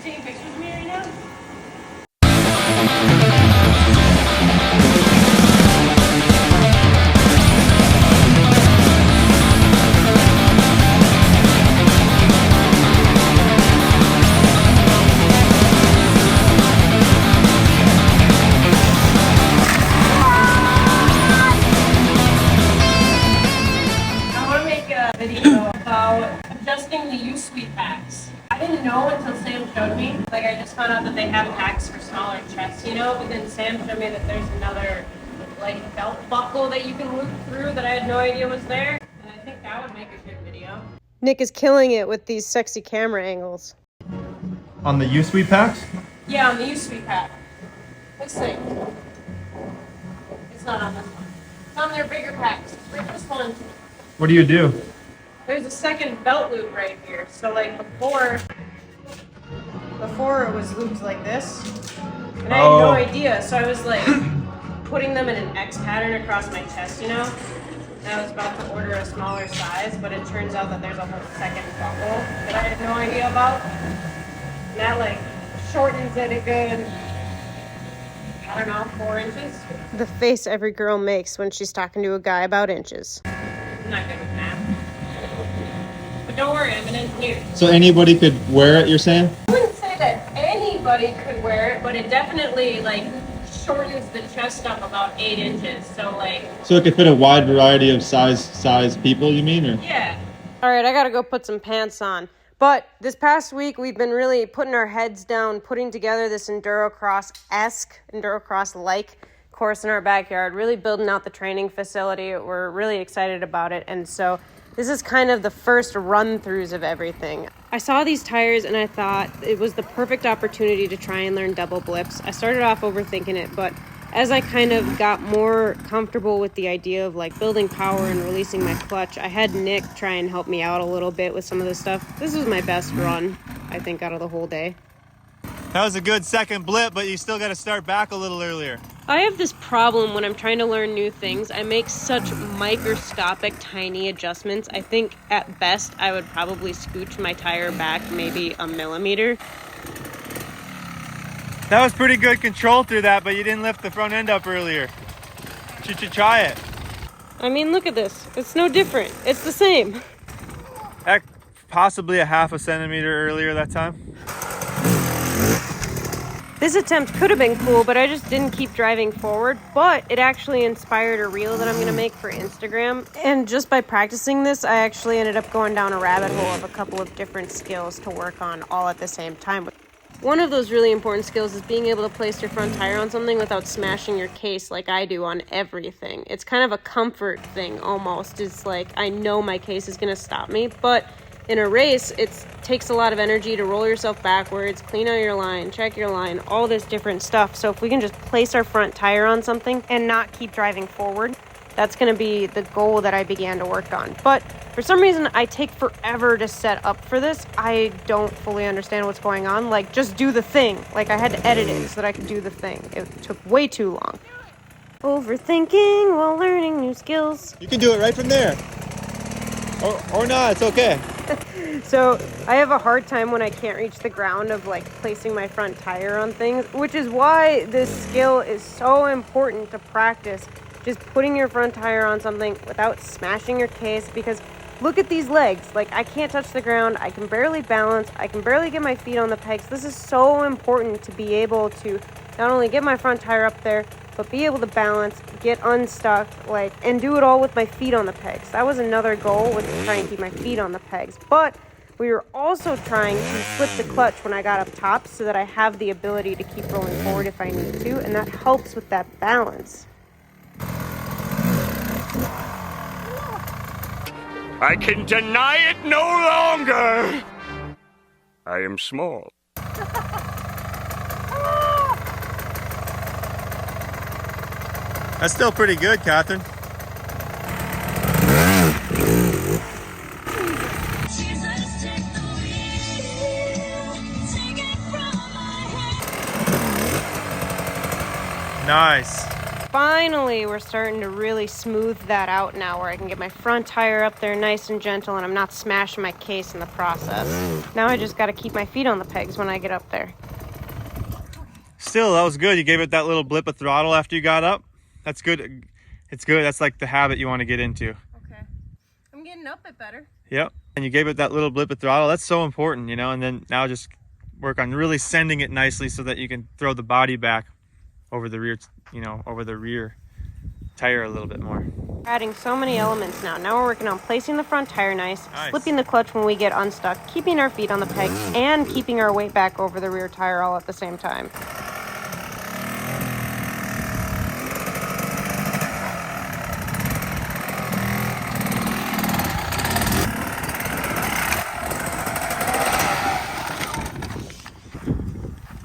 taking pictures of me right now? Video about adjusting the U-Sweep packs. I didn't know until Sam showed me. Like, I just found out that they have packs for smaller chests, you know, but then Sam showed me that there's another, like, belt buckle that you can loop through that I had no idea was there. And I think that would make a good video. Nick is killing it with these sexy camera angles. On the U-Sweep packs? Yeah, on the U-Sweep pack. Let's see. It's not on this one. It's on their bigger packs. Read this one. What do you do? There's a second belt loop right here. So like before it was looped like this. And I had no idea. So I was like putting them in an X pattern across my chest, you know? And I was about to order a smaller size, but it turns out that there's a whole second buckle that I had no idea about. And that like shortens it a good, I don't know, 4 inches. The face every girl makes when she's talking to a guy about inches. I'm not good with math. But don't worry, I'm an engineer. So anybody could wear it, you're saying? I wouldn't say that anybody could wear it, but it definitely like shortens the chest up about 8 inches. So like. So it could fit a wide variety of size people, you mean? Or? Yeah. All right, I gotta go put some pants on. But this past week, we've been really putting our heads down, putting together this endurocross-esque, endurocross-like course in our backyard, really building out the training facility. We're really excited about it. And so this is kind of the first run-throughs of everything. I saw these tires and I thought it was the perfect opportunity to try and learn double blips. I started off overthinking it, but as I kind of got more comfortable with the idea of like building power and releasing my clutch, I had Nick try and help me out a little bit with some of this stuff. This was my best run, I think, out of the whole day. That was a good second blip, but you still got to start back a little earlier. I have this problem when I'm trying to learn new things. I make such microscopic, tiny adjustments. I think at best I would probably scooch my tire back maybe a millimeter. That was pretty good control through that, but you didn't lift the front end up earlier. Should you try it? I mean, look at this. It's no different. It's the same. Heck, possibly a half a centimeter earlier that time. This attempt could have been cool, but I just didn't keep driving forward. But it actually inspired a reel that I'm going to make for Instagram. And just by practicing this, I actually ended up going down a rabbit hole of a couple of different skills to work on all at the same time. One of those really important skills is being able to place your front tire on something without smashing your case like I do on everything. It's kind of a comfort thing almost. It's like I know my case is going to stop me, but in a race, it takes a lot of energy to roll yourself backwards, clean out your line, check your line, all this different stuff. So if we can just place our front tire on something and not keep driving forward, that's going to be the goal that I began to work on. But for some reason, I take forever to set up for this. I don't fully understand what's going on. Like, just do the thing. Like, I had to edit it so that I could do the thing. It took way too long. Overthinking while learning new skills. You can do it right from there. Or not, it's okay. So I have a hard time when I can't reach the ground of like placing my front tire on things, which is why this skill is so important to practice. Just putting your front tire on something without smashing your case, because look at these legs. Like, I can't touch the ground. I can barely balance. I can barely get my feet on the pegs. This is so important to be able to not only get my front tire up there, but be able to balance, get unstuck, like, and do it all with my feet on the pegs. That was another goal, was to try and keep my feet on the pegs. But we were also trying to flip the clutch when I got up top so that I have the ability to keep rolling forward if I need to, and that helps with that balance. I can deny it no longer! I am small. That's still pretty good, Catherine. Nice. finally we're starting to really smooth that out now, where I can get my front tire up there nice and gentle and I'm not smashing my case in the process. Now I just got to keep my feet on the pegs when I get up there. Still, that was good. You gave it that little blip of throttle after you got up. That's good. It's good. That's like the habit you want to get into. Okay. I'm getting up it better. Yep. And you gave it that little blip of throttle. That's so important, you know, and then now just work on really sending it nicely so that you can throw the body back over the rear, you know, over the rear tire a little bit more. Adding so many elements now. Now we're working on placing the front tire nice, slipping the clutch when we get unstuck, keeping our feet on the pegs, and keeping our weight back over the rear tire all at the same time.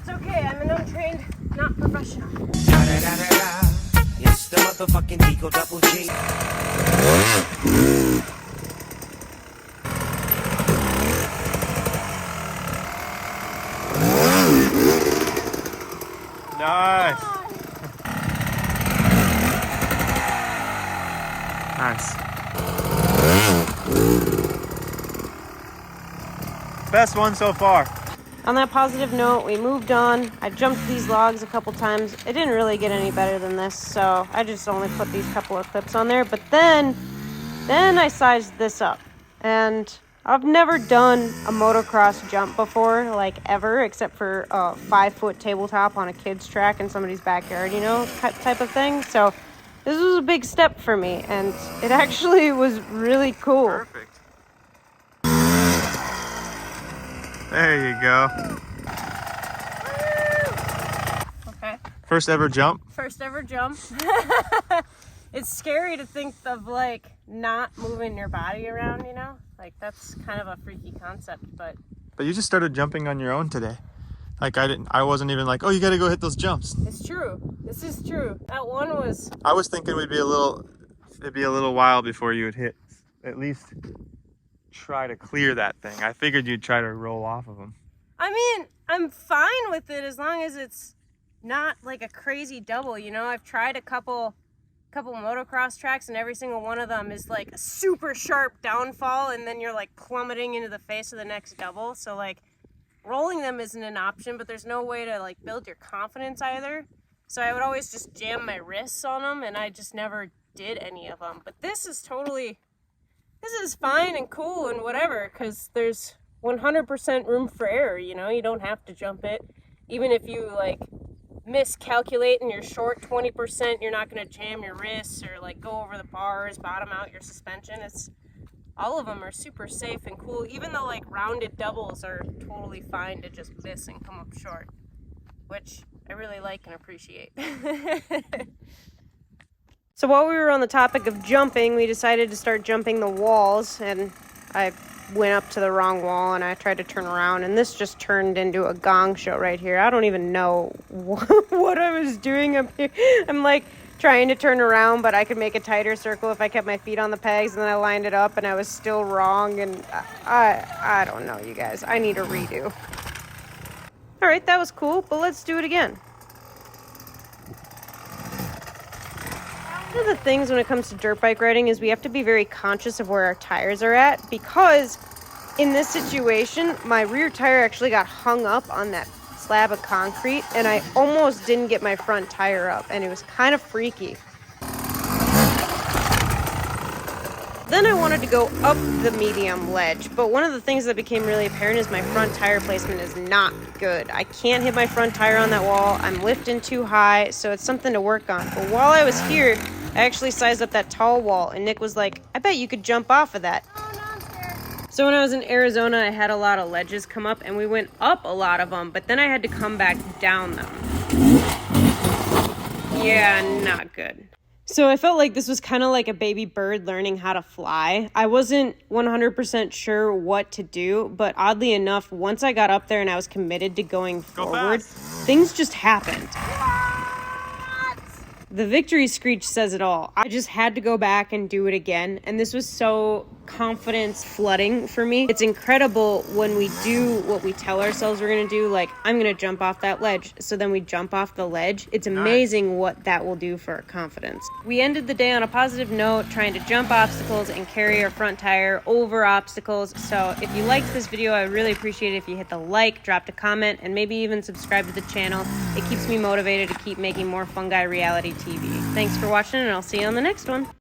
It's okay, I'm an untrained, not professional. It's the motherfucking Eagle Double G. Nice. Nice. Best one so far. On that positive note, we moved on. I jumped these logs a couple times. It didn't really get any better than this, so I just only put these couple of clips on there. But then I sized this up. And I've never done a motocross jump before, like ever, except for a 5-foot tabletop on a kid's track in somebody's backyard, you know, type of thing. So this was a big step for me, and it actually was really cool. Perfect. There you go. Okay. First ever jump. First ever jump. It's scary to think of, like, not moving your body around, you know? Like, that's kind of a freaky concept, but... But you just started jumping on your own today. Like, I wasn't even like, oh, you gotta go hit those jumps. It's true. This is true. That one was... I was thinking it'd be a little while before you would hit, at least try to clear that thing. I figured you'd try to roll off of them. I mean, I'm fine with it as long as it's not like a crazy double, you know? I've tried a couple motocross tracks, and every single one of them is like a super sharp downfall, and then you're like plummeting into the face of the next double. So like rolling them isn't an option, but there's no way to like build your confidence either. So I would always just jam my wrists on them, and I just never did any of them. But this is fine and cool and whatever, because there's 100% room for error, you know? You don't have to jump it. Even if you like miscalculate and you're short 20%, you're not going to jam your wrists or like go over the bars, bottom out your suspension. All of them are super safe and cool. Even the like rounded doubles are totally fine to just miss and come up short, which I really like and appreciate. So while we were on the topic of jumping, we decided to start jumping the walls, and I went up to the wrong wall and I tried to turn around, and this just turned into a gong show right here. I don't even know what I was doing up here. I'm like trying to turn around, but I could make a tighter circle if I kept my feet on the pegs, and then I lined it up and I was still wrong, and I don't know, you guys. I need a redo. All right, that was cool, but let's do it again. One of the things when it comes to dirt bike riding is we have to be very conscious of where our tires are at, because in this situation, my rear tire actually got hung up on that slab of concrete, and I almost didn't get my front tire up, and it was kind of freaky. Then I wanted to go up the medium ledge, but one of the things that became really apparent is my front tire placement is not good. I can't hit my front tire on that wall. I'm lifting too high, so it's something to work on. But while I was here, I actually sized up that tall wall, and Nick was like, I bet you could jump off of that. Oh, no, I'm scared. So when I was in Arizona, I had a lot of ledges come up, and we went up a lot of them, but then I had to come back down them. Yeah, not good. So I felt like this was kind of like a baby bird learning how to fly. I wasn't 100% sure what to do, but oddly enough, once I got up there and I was committed to going forward, things just happened. The victory screech says it all. I just had to go back and do it again, and this was so confidence flooding for me. It's incredible when we do what we tell ourselves we're going to do, like, I'm going to jump off that ledge. So then we jump off the ledge. It's amazing what that will do for our confidence. We ended the day on a positive note, trying to jump obstacles and carry our front tire over obstacles. So if you liked this video, I would really appreciate it if you hit the like, dropped a comment, and maybe even subscribe to the channel. It keeps me motivated to keep making more Fungi reality TV. Thanks for watching, and I'll see you on the next one.